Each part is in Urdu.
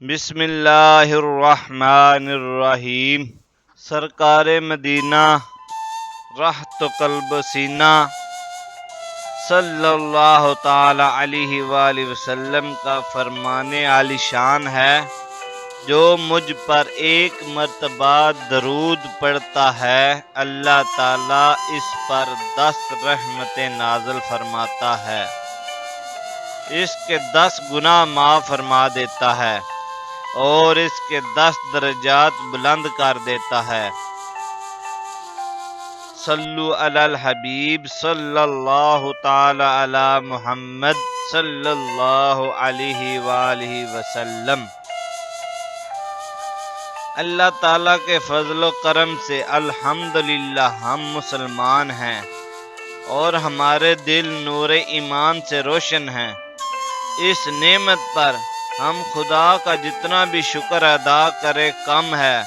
بسم اللہ الرحمن الرحیم۔ سرکار مدینہ رحت قلب سینہ صلی اللہ تعالی علیہ وآلہ وسلم کا فرمان عالی شان ہے، جو مجھ پر ایک مرتبہ درود پڑھتا ہے اللہ تعالی اس پر 10 رحمتیں نازل فرماتا ہے، اس کے 10 گناہ معاف فرما دیتا ہے اور اس کے 10 درجات بلند کر دیتا ہے۔ صلو علی الحبیب صلی اللہ تعالی علی محمد صلی اللہ علیہ وآلہ وسلم۔ اللہ تعالیٰ کے فضل و کرم سے الحمدللہ ہم مسلمان ہیں اور ہمارے دل نور ایمان سے روشن ہیں۔ اس نعمت پر ہم خدا کا جتنا بھی شکر ادا کرے کم ہے۔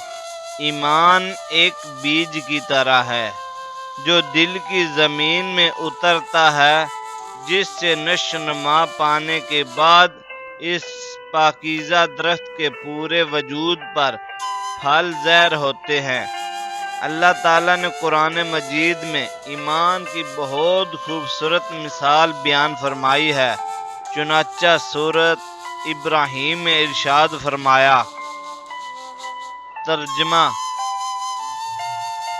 ایمان ایک بیج کی طرح ہے جو دل کی زمین میں اترتا ہے، جس سے نشو نما پانے کے بعد اس پاکیزہ درخت کے پورے وجود پر پھل زہر ہوتے ہیں۔ اللہ تعالیٰ نے قرآن مجید میں ایمان کی بہت خوبصورت مثال بیان فرمائی ہے، چنانچہ سورۃ ابراہیم میں ارشاد فرمایا۔ ترجمہ: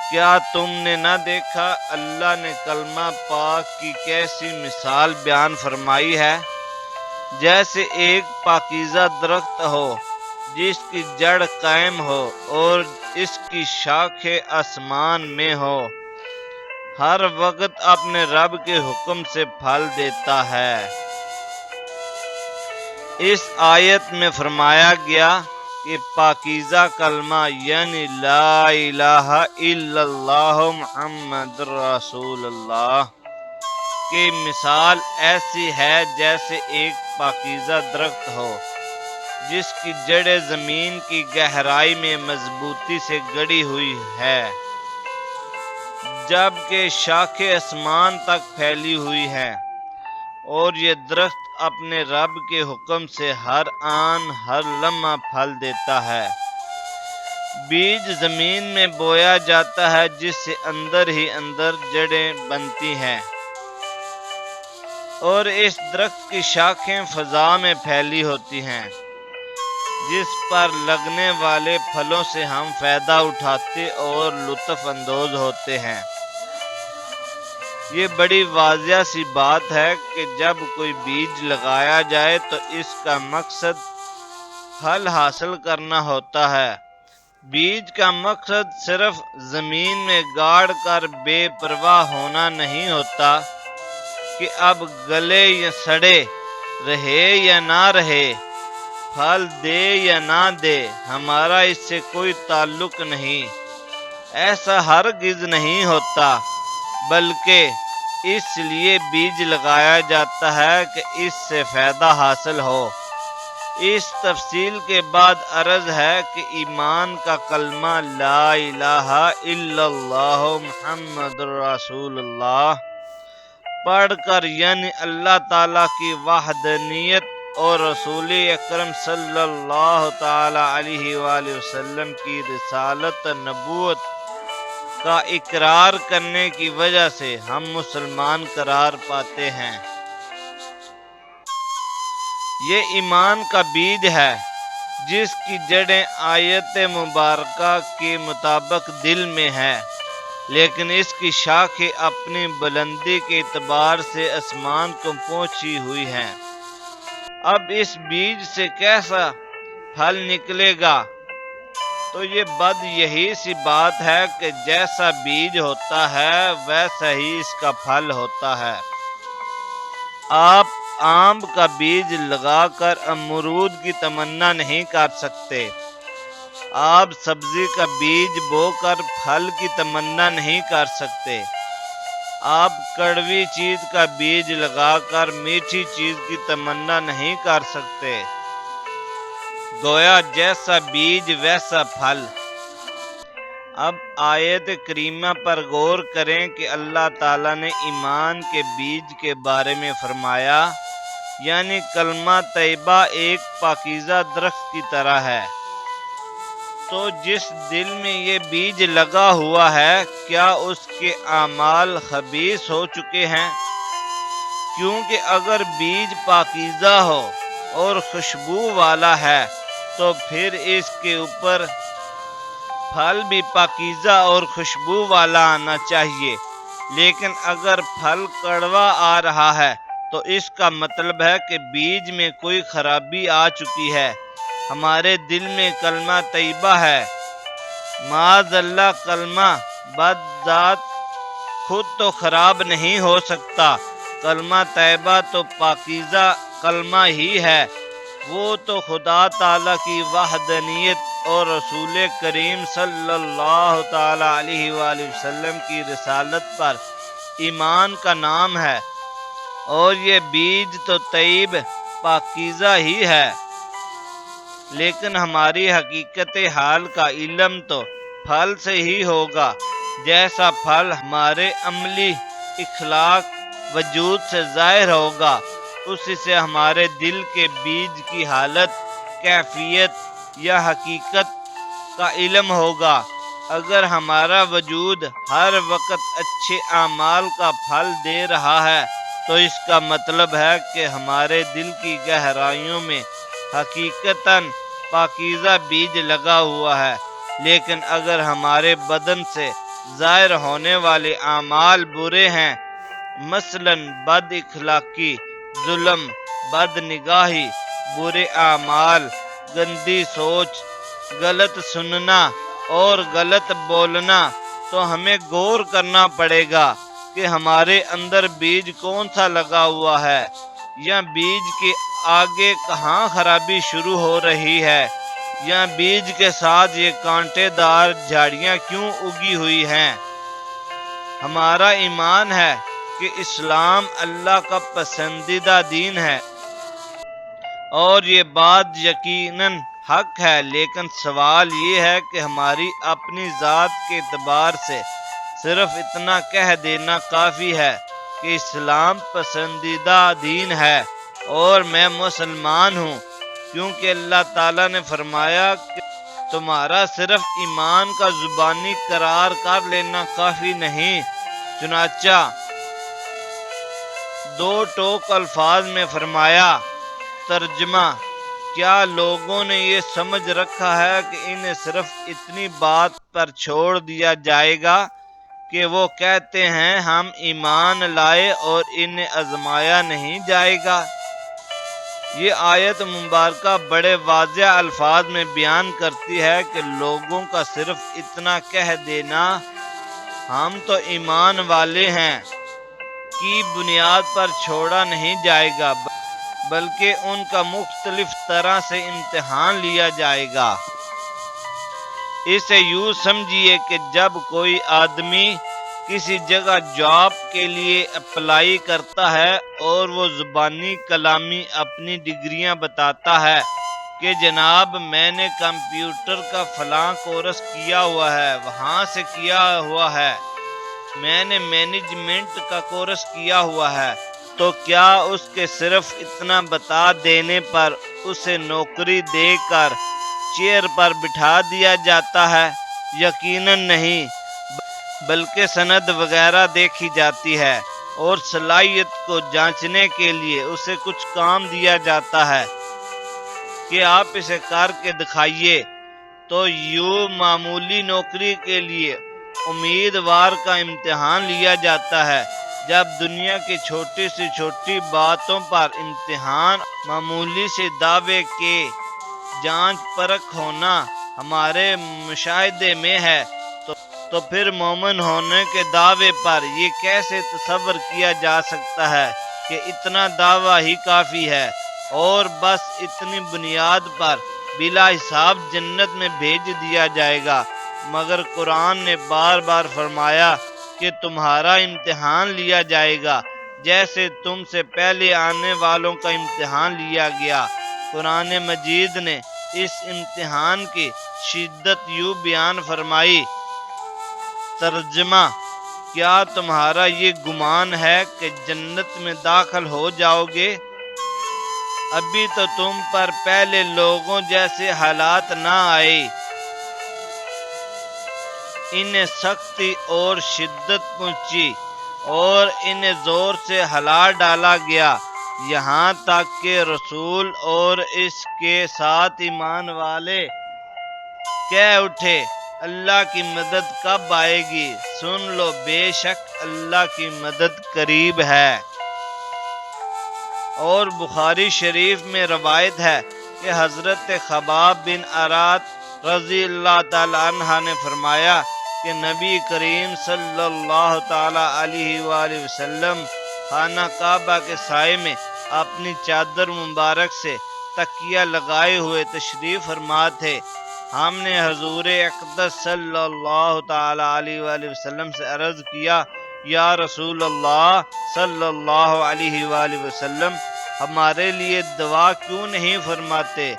کیا تم نے نہ دیکھا اللہ نے کلمہ پاک کی کیسی مثال بیان فرمائی ہے؟ جیسے ایک پاکیزہ درخت ہو جس کی جڑ قائم ہو اور اس کی شاخیں آسمان میں ہو، ہر وقت اپنے رب کے حکم سے پھل دیتا ہے۔ اس آیت میں فرمایا گیا کہ پاکیزہ کلمہ یعنی لا الہ الا اللہ محمد رسول اللہ کی مثال ایسی ہے جیسے ایک پاکیزہ درخت ہو جس کی جڑیں زمین کی گہرائی میں مضبوطی سے گڑی ہوئی ہے، جبکہ شاخیں آسمان تک پھیلی ہوئی ہیں، اور یہ درخت اپنے رب کے حکم سے ہر آن ہر لمحہ پھل دیتا ہے۔ بیج زمین میں بویا جاتا ہے جس سے اندر ہی اندر جڑیں بنتی ہیں، اور اس درخت کی شاخیں فضا میں پھیلی ہوتی ہیں، جس پر لگنے والے پھلوں سے ہم فائدہ اٹھاتے اور لطف اندوز ہوتے ہیں۔ یہ بڑی واضح سی بات ہے کہ جب کوئی بیج لگایا جائے تو اس کا مقصد پھل حاصل کرنا ہوتا ہے۔ بیج کا مقصد صرف زمین میں گاڑ کر بے پرواہ ہونا نہیں ہوتا کہ اب گلے یا سڑے، رہے یا نہ رہے، پھل دے یا نہ دے، ہمارا اس سے کوئی تعلق نہیں۔ ایسا ہرگز نہیں ہوتا، بلکہ اس لیے بیج لگایا جاتا ہے کہ اس سے فائدہ حاصل ہو۔ اس تفصیل کے بعد عرض ہے کہ ایمان کا کلمہ لا الہ الا اللہ محمد رسول اللہ پڑھ کر یعنی اللہ تعالیٰ کی وحدانیت اور رسول اکرم صلی اللہ تعالی علیہ وآلہ وسلم کی رسالت نبوت کا اقرار کرنے کی وجہ سے ہم مسلمان قرار پاتے ہیں۔ یہ ایمان کا بیج ہے جس کی جڑیں آیت مبارکہ کے مطابق دل میں ہے، لیکن اس کی شاخیں اپنی بلندی کے اعتبار سے آسمان کو پہنچی ہوئی ہیں۔ اب اس بیج سے کیسا پھل نکلے گا؟ تو یہ یہی سی بات ہے کہ جیسا بیج ہوتا ہے ویسا ہی اس کا پھل ہوتا ہے۔ آپ آم کا بیج لگا کر امرود کی تمنا نہیں کر سکتے، آپ سبزی کا بیج بو کر پھل کی تمنا نہیں کر سکتے، آپ کڑوی چیز کا بیج لگا کر میٹھی چیز کی تمنا نہیں کر سکتے۔ گویا جیسا بیج ویسا پھل۔ اب آیت کریمہ پر غور کریں کہ اللہ تعالیٰ نے ایمان کے بیج کے بارے میں فرمایا یعنی کلمہ طیبہ ایک پاکیزہ درخت کی طرح ہے۔ تو جس دل میں یہ بیج لگا ہوا ہے، کیا اس کے اعمال خبیث ہو چکے ہیں؟ کیونکہ اگر بیج پاکیزہ ہو اور خوشبو والا ہے تو پھر اس کے اوپر پھل بھی پاکیزہ اور خوشبو والا آنا چاہیے، لیکن اگر پھل کڑوا آ رہا ہے تو اس کا مطلب ہے کہ بیج میں کوئی خرابی آ چکی ہے۔ ہمارے دل میں کلمہ طیبہ ہے، معاذ اللہ کلمہ بد ذات خود تو خراب نہیں ہو سکتا، کلمہ طیبہ تو پاکیزہ کلمہ ہی ہے، وہ تو خدا تعالیٰ کی وحدانیت اور رسول کریم صلی اللہ تعالیٰ علیہ وآلہ وسلم کی رسالت پر ایمان کا نام ہے، اور یہ بیج تو طیب پاکیزہ ہی ہے، لیکن ہماری حقیقت حال کا علم تو پھل سے ہی ہوگا۔ جیسا پھل ہمارے عملی اخلاق وجود سے ظاہر ہوگا، اسی سے ہمارے دل کے بیج کی حالت، کیفیت یا حقیقت کا علم ہوگا۔ اگر ہمارا وجود ہر وقت اچھے اعمال کا پھل دے رہا ہے تو اس کا مطلب ہے کہ ہمارے دل کی گہرائیوں میں حقیقتاً پاکیزہ بیج لگا ہوا ہے، لیکن اگر ہمارے بدن سے ظاہر ہونے والے اعمال برے ہیں، مثلاً بد اخلاقی، ظلم، بد نگاہی، برے اعمال، گندی سوچ، غلط سننا اور غلط بولنا، تو ہمیں غور کرنا پڑے گا کہ ہمارے اندر بیج کون سا لگا ہوا ہے، یا بیج کے آگے کہاں خرابی شروع ہو رہی ہے، یا بیج کے ساتھ یہ کانٹے دار جھاڑیاں کیوں اگی ہوئی ہیں۔ ہمارا ایمان ہے کہ اسلام اللہ کا پسندیدہ دین ہے اور یہ بات یقیناً حق ہے، لیکن سوال یہ ہے کہ ہماری اپنی ذات کے اعتبار سے صرف اتنا کہہ دینا کافی ہے کہ اسلام پسندیدہ دین ہے اور میں مسلمان ہوں، کیونکہ اللہ تعالیٰ نے فرمایا کہ تمہارا صرف ایمان کا زبانی قرار کر لینا کافی نہیں، چنانچہ دو ٹوک الفاظ میں فرمایا۔ ترجمہ: کیا لوگوں نے یہ سمجھ رکھا ہے کہ انہیں صرف اتنی بات پر چھوڑ دیا جائے گا کہ وہ کہتے ہیں ہم ایمان لائے اور انہیں آزمایا نہیں جائے گا؟ یہ آیت مبارکہ بڑے واضح الفاظ میں بیان کرتی ہے کہ لوگوں کا صرف اتنا کہہ دینا ہم تو ایمان والے ہیں کی بنیاد پر چھوڑا نہیں جائے گا، بلکہ ان کا مختلف طرح سے امتحان لیا جائے گا۔ اسے یوں سمجھیے کہ جب کوئی آدمی کسی جگہ جاب کے لیے اپلائی کرتا ہے اور وہ زبانی کلامی اپنی ڈگریاں بتاتا ہے کہ جناب میں نے کمپیوٹر کا فلاں کورس کیا ہوا ہے، وہاں سے کیا ہوا ہے، میں نے مینجمنٹ کا کورس کیا ہوا ہے، تو کیا اس کے صرف اتنا بتا دینے پر اسے نوکری دے کر چیئر پر بٹھا دیا جاتا ہے؟ یقیناً نہیں، بلکہ سند وغیرہ دیکھی جاتی ہے اور صلاحیت کو جانچنے کے لیے اسے کچھ کام دیا جاتا ہے کہ آپ اسے کر کے دکھائیے۔ تو یوں معمولی نوکری کے لیے امیدوار کا امتحان لیا جاتا ہے۔ جب دنیا کی چھوٹی سی چھوٹی باتوں پر امتحان، معمولی سے دعوے کے جانچ پرکھ ہونا ہمارے مشاہدے میں ہے، تو پھر مومن ہونے کے دعوے پر یہ کیسے تصور کیا جا سکتا ہے کہ اتنا دعویٰ ہی کافی ہے اور بس اتنی بنیاد پر بلا حساب جنت میں بھیج دیا جائے گا؟ مگر قرآن نے بار بار فرمایا کہ تمہارا امتحان لیا جائے گا جیسے تم سے پہلے آنے والوں کا امتحان لیا گیا۔ قرآن مجید نے اس امتحان کی شدت یوں بیان فرمائی۔ ترجمہ: کیا تمہارا یہ گمان ہے کہ جنت میں داخل ہو جاؤ گے ابھی تو تم پر پہلے لوگوں جیسے حالات نہ آئے، انہیں سختی اور شدت پہنچی اور انہیں زور سے ہلا ڈالا گیا، یہاں تک کہ رسول اور اس کے ساتھ ایمان والے کہہ اٹھے اللہ کی مدد کب آئے گی؟ سن لو، بے شک اللہ کی مدد قریب ہے۔ اور بخاری شریف میں روایت ہے کہ حضرت خباب بن ارات رضی اللہ تعالی عنہ نے فرمایا کہ نبی کریم صلی اللہ تعالی علیہ وآلہ وسلم خانہ کعبہ کے سائے میں اپنی چادر مبارک سے تکیہ لگائے ہوئے تشریف فرما تھے۔ ہم نے حضور اقدس صلی اللہ تعالی علیہ وآلہ وسلم سے عرض کیا، یا رسول اللہ صلی اللہ علیہ وآلہ وسلم، ہمارے لیے دعا کیوں نہیں فرماتے؟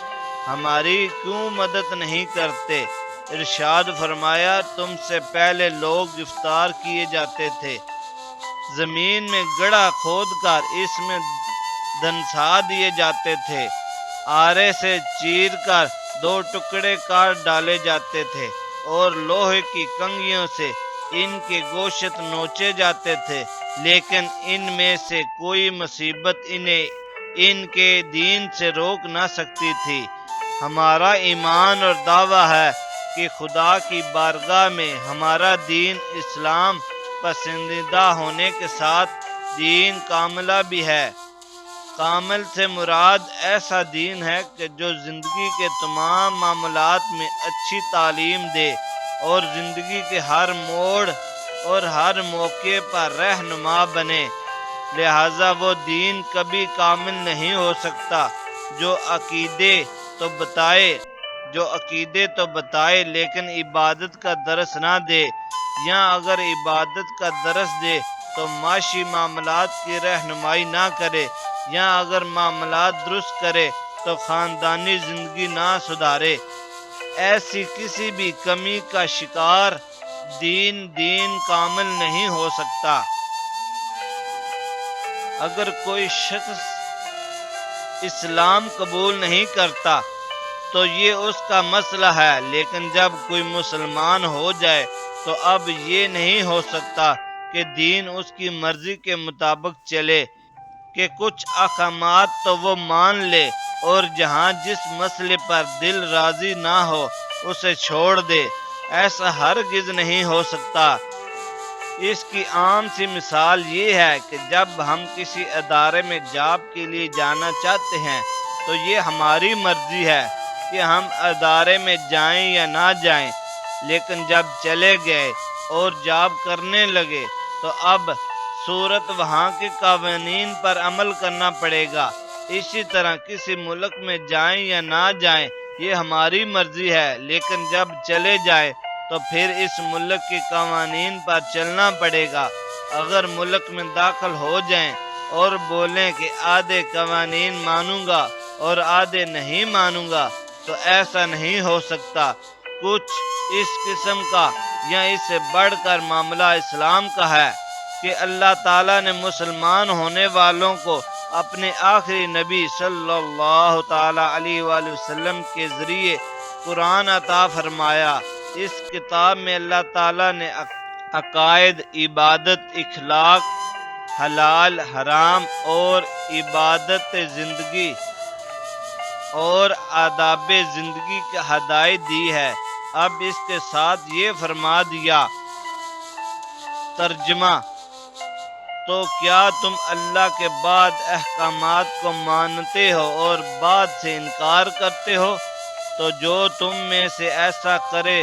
ہماری کیوں مدد نہیں کرتے؟ ارشاد فرمایا، تم سے پہلے لوگ گرفتار کیے جاتے تھے، زمین میں گڑھا کھود کر اس میں دنسا دیے جاتے تھے، آرے سے چیر کر دو ٹکڑے کر ڈالے جاتے تھے اور لوہے کی کنگھیوں سے ان کے گوشت نوچے جاتے تھے، لیکن ان میں سے کوئی مصیبت انہیں ان کے دین سے روک نہ سکتی تھی۔ ہمارا ایمان اور دعویٰ ہے کہ خدا کی بارگاہ میں ہمارا دین اسلام پسندیدہ ہونے کے ساتھ دین کاملہ بھی ہے۔ کامل سے مراد ایسا دین ہے کہ جو زندگی کے تمام معاملات میں اچھی تعلیم دے اور زندگی کے ہر موڑ اور ہر موقع پر رہنما بنے۔ لہذا وہ دین کبھی کامل نہیں ہو سکتا جو عقیدے تو بتائے لیکن عبادت کا درس نہ دے، یا اگر عبادت کا درس دے تو معاشی معاملات کی رہنمائی نہ کرے، یا اگر معاملات درست کرے تو خاندانی زندگی نہ سدھارے۔ ایسی کسی بھی کمی کا شکار دین کامل نہیں ہو سکتا۔ اگر کوئی شخص اسلام قبول نہیں کرتا تو یہ اس کا مسئلہ ہے، لیکن جب کوئی مسلمان ہو جائے تو اب یہ نہیں ہو سکتا کہ دین اس کی مرضی کے مطابق چلے، کہ کچھ احکامات تو وہ مان لے اور جہاں جس مسئلے پر دل راضی نہ ہو اسے چھوڑ دے۔ ایسا ہرگز نہیں ہو سکتا۔ اس کی عام سی مثال یہ ہے کہ جب ہم کسی ادارے میں جاب کے لیے جانا چاہتے ہیں تو یہ ہماری مرضی ہے کہ ہم ادارے میں جائیں یا نہ جائیں، لیکن جب چلے گئے اور جاب کرنے لگے تو اب صورت وہاں کے قوانین پر عمل کرنا پڑے گا۔ اسی طرح کسی ملک میں جائیں یا نہ جائیں یہ ہماری مرضی ہے، لیکن جب چلے جائیں تو پھر اس ملک کے قوانین پر چلنا پڑے گا۔ اگر ملک میں داخل ہو جائیں اور بولیں کہ آدھے قوانین مانوں گا اور آدھے نہیں مانوں گا تو ایسا نہیں ہو سکتا۔ کچھ اس قسم کا یا اس سے بڑھ کر معاملہ اسلام کا ہے کہ اللہ تعالیٰ نے مسلمان ہونے والوں کو اپنے آخری نبی صلی اللہ تعالی علیہ وآلہ وسلم کے ذریعے قرآن عطا فرمایا۔ اس کتاب میں اللہ تعالیٰ نے عقائد، عبادت، اخلاق، حلال حرام اور عبادت زندگی اور آداب زندگی کی ہدایت دی ہے۔ اب اس کے ساتھ یہ فرما دیا، ترجمہ: تو کیا تم اللہ کے بعد احکامات کو مانتے ہو اور بعد سے انکار کرتے ہو؟ تو جو تم میں سے ایسا کرے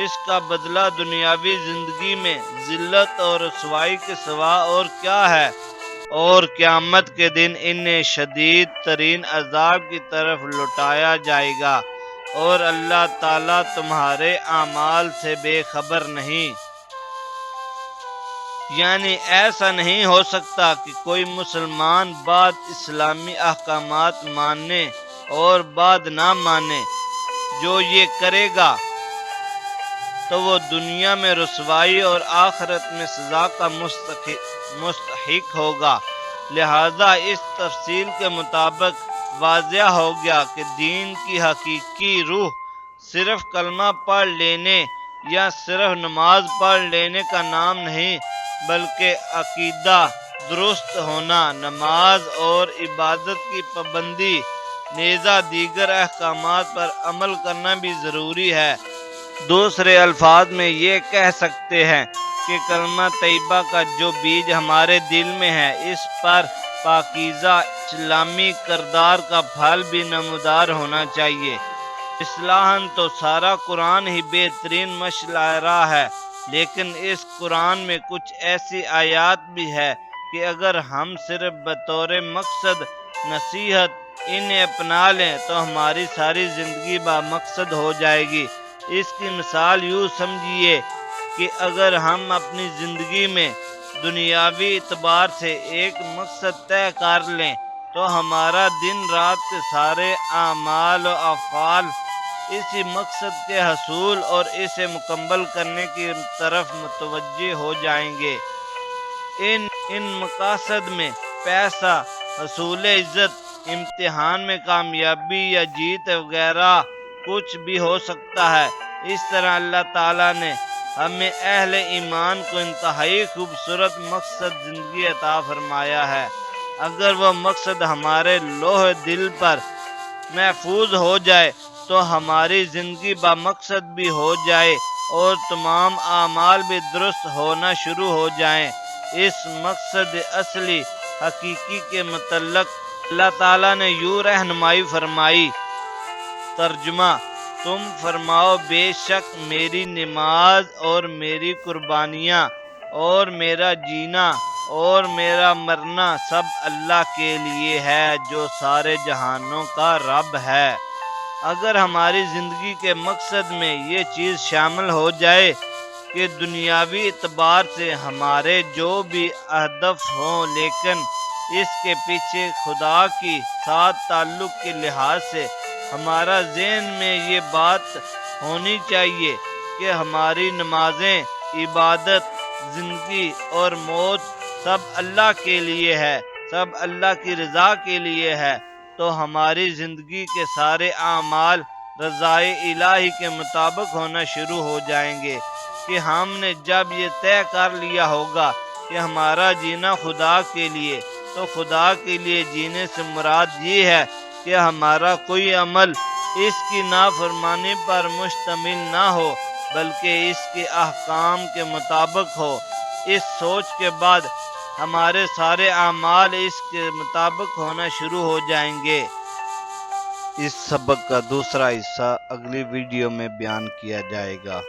اس کا بدلہ دنیاوی زندگی میں ذلت اور رسوائی کے سوا اور کیا ہے، اور قیامت کے دن انہیں شدید ترین عذاب کی طرف لوٹایا جائے گا، اور اللہ تعالیٰ تمہارے اعمال سے بے خبر نہیں۔ یعنی ایسا نہیں ہو سکتا کہ کوئی مسلمان بعد اسلامی احکامات ماننے اور بعد نہ مانے۔ جو یہ کرے گا تو وہ دنیا میں رسوائی اور آخرت میں سزا کا مستحق ہوگا۔ لہذا اس تفصیل کے مطابق واضح ہو گیا کہ دین کی حقیقی روح صرف کلمہ پڑھ لینے یا صرف نماز پڑھ لینے کا نام نہیں، بلکہ عقیدہ درست ہونا، نماز اور عبادت کی پابندی، نیز دیگر احکامات پر عمل کرنا بھی ضروری ہے۔ دوسرے الفاظ میں یہ کہہ سکتے ہیں کہ کلمہ طیبہ کا جو بیج ہمارے دل میں ہے، اس پر پاکیزہ اسلامی کردار کا پھل بھی نمودار ہونا چاہیے۔ اصلاحاً تو سارا قرآن ہی بہترین مشاعرہ ہے، لیکن اس قرآن میں کچھ ایسی آیات بھی ہے کہ اگر ہم صرف بطور مقصد نصیحت انہیں اپنا لیں تو ہماری ساری زندگی بامقصد ہو جائے گی۔ اس کی مثال یوں سمجھیے کہ اگر ہم اپنی زندگی میں دنیاوی اعتبار سے ایک مقصد طے کر لیں تو ہمارا دن رات کے سارے اعمال و افعال اسی مقصد کے حصول اور اسے مکمل کرنے کی طرف متوجہ ہو جائیں گے۔ ان مقاصد میں پیسہ، حصول عزت، امتحان میں کامیابی یا جیت وغیرہ کچھ بھی ہو سکتا ہے۔ اس طرح اللہ تعالیٰ نے ہمیں اہل ایمان کو انتہائی خوبصورت مقصد زندگی عطا فرمایا ہے۔ اگر وہ مقصد ہمارے لوح دل پر محفوظ ہو جائے تو ہماری زندگی بامقصد بھی ہو جائے اور تمام اعمال بھی درست ہونا شروع ہو جائیں۔ اس مقصد اصلی حقیقی کے متعلق اللہ تعالیٰ نے یوں رہنمائی فرمائی۔ ترجمہ: تم فرماؤ بے شک میری نماز اور میری قربانیاں اور میرا جینا اور میرا مرنا سب اللہ کے لیے ہے جو سارے جہانوں کا رب ہے۔ اگر ہماری زندگی کے مقصد میں یہ چیز شامل ہو جائے کہ دنیاوی اعتبار سے ہمارے جو بھی ہدف ہوں، لیکن اس کے پیچھے خدا کی ساتھ تعلق کے لحاظ سے ہمارا ذہن میں یہ بات ہونی چاہیے کہ ہماری نمازیں، عبادت، زندگی اور موت سب اللہ کے لیے ہے، سب اللہ کی رضا کے لیے ہے، تو ہماری زندگی کے سارے اعمال رضائے الہی کے مطابق ہونا شروع ہو جائیں گے۔ کہ ہم نے جب یہ طے کر لیا ہوگا کہ ہمارا جینا خدا کے لیے، تو خدا کے لیے جینے سے مراد یہ ہے کہ ہمارا کوئی عمل اس کی نافرمانی پر مشتمل نہ ہو بلکہ اس کے احکام کے مطابق ہو۔ اس سوچ کے بعد ہمارے سارے اعمال اس کے مطابق ہونا شروع ہو جائیں گے۔ اس سبق کا دوسرا حصہ اگلی ویڈیو میں بیان کیا جائے گا۔